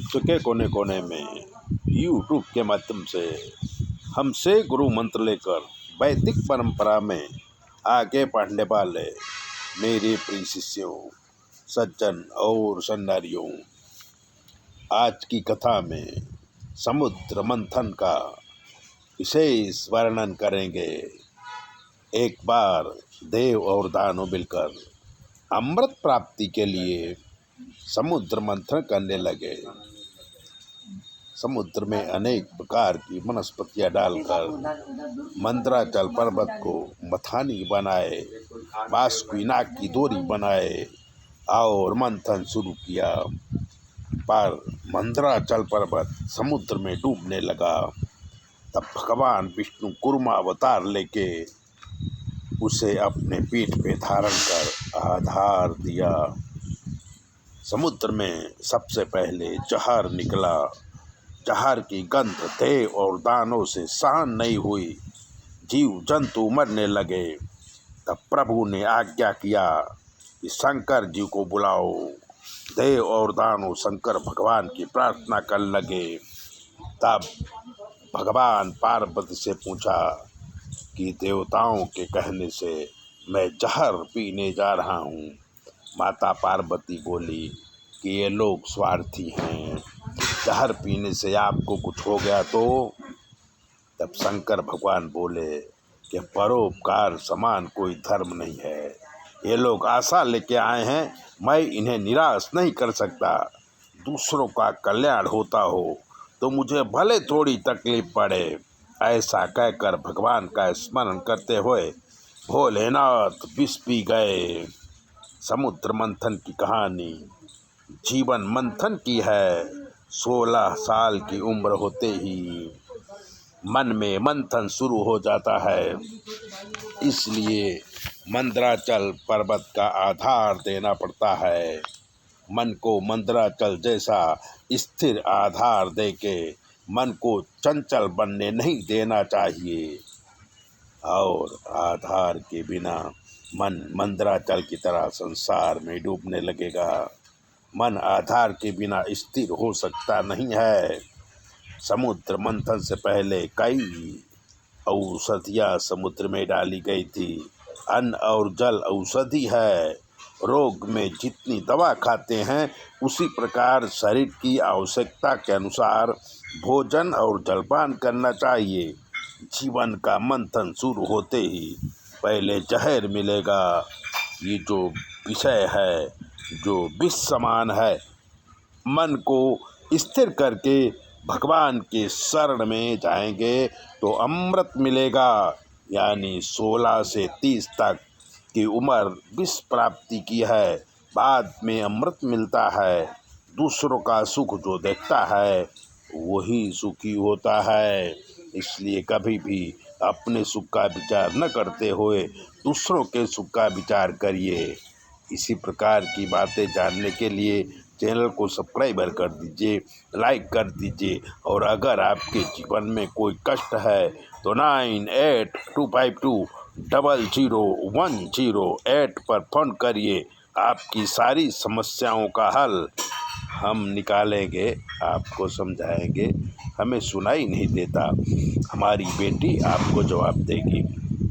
विश्व के कोने कोने में यूट्यूब के माध्यम से हमसे गुरु मंत्र लेकर वैदिक परंपरा में आगे बढ़ने वाले मेरे प्रिय शिष्यों, सज्जन और सन्नारियों, आज की कथा में समुद्र मंथन का विशेष वर्णन करेंगे। एक बार देव और दानव मिलकर अमृत प्राप्ति के लिए समुद्र मंथन करने लगे। समुद्र में अनेक प्रकार की वनस्पतियां डालकर मंदराचल पर्वत को मथानी बनाए, बासुकीनाग की डोरी बनाए और मंथन शुरू किया। पर मंदराचल पर्वत समुद्र में डूबने लगा। तब भगवान विष्णु कूर्मा अवतार लेके उसे अपने पीठ पे धारण कर आधार दिया। समुद्र में सबसे पहले जहर निकला। जहर की गंध देव और दानव से सहन नहीं हुई। जीव जंतु मरने लगे। तब प्रभु ने आज्ञा किया कि शंकर जी को बुलाओ। देव और दानव शंकर भगवान की प्रार्थना कर लगे। तब भगवान पार्वती से पूछा कि देवताओं के कहने से मैं जहर पीने जा रहा हूँ। माता पार्वती बोली कि ये लोग स्वार्थी हैं, जहर पीने से आपको कुछ हो गया तो? तब शंकर भगवान बोले कि परोपकार समान कोई धर्म नहीं है। ये लोग आशा लेके आए हैं, मैं इन्हें निराश नहीं कर सकता। दूसरों का कल्याण होता हो तो मुझे भले थोड़ी तकलीफ पड़े। ऐसा कहकर भगवान का स्मरण करते हुए भोलेनाथ विष पी गए। समुद्र मंथन की कहानी जीवन मंथन की है। 16 साल की उम्र होते ही मन में मंथन शुरू हो जाता है। इसलिए मंदराचल पर्वत का आधार देना पड़ता है। मन को मंदराचल जैसा स्थिर आधार देके मन को चंचल बनने नहीं देना चाहिए। और आधार के बिना मन मंदराचल की तरह संसार में डूबने लगेगा। मन आधार के बिना स्थिर हो सकता नहीं है। समुद्र मंथन से पहले कई औषधियाँ समुद्र में डाली गई थी। अन्न और जल औषधि है। रोग में जितनी दवा खाते हैं उसी प्रकार शरीर की आवश्यकता के अनुसार भोजन और जलपान करना चाहिए। जीवन का मंथन शुरू होते ही पहले जहर मिलेगा। ये जो विषय है, जो विष समान है, मन को स्थिर करके भगवान के शरण में जाएंगे तो अमृत मिलेगा। यानी 16 से 30 तक की उम्र विष प्राप्ति की है, बाद में अमृत मिलता है। दूसरों का सुख जो देखता है वही सुखी होता है। इसलिए कभी भी अपने सुख का विचार न करते हुए दूसरों के सुख का विचार करिए। इसी प्रकार की बातें जानने के लिए चैनल को सब्सक्राइब कर दीजिए, लाइक कर दीजिए। और अगर आपके जीवन में कोई कष्ट है तो 9825200108 पर फ़ोन करिए। आपकी सारी समस्याओं का हल हम निकालेंगे, आपको समझाएंगे। हमें सुनाई नहीं देता, हमारी बेटी आपको जवाब देगी।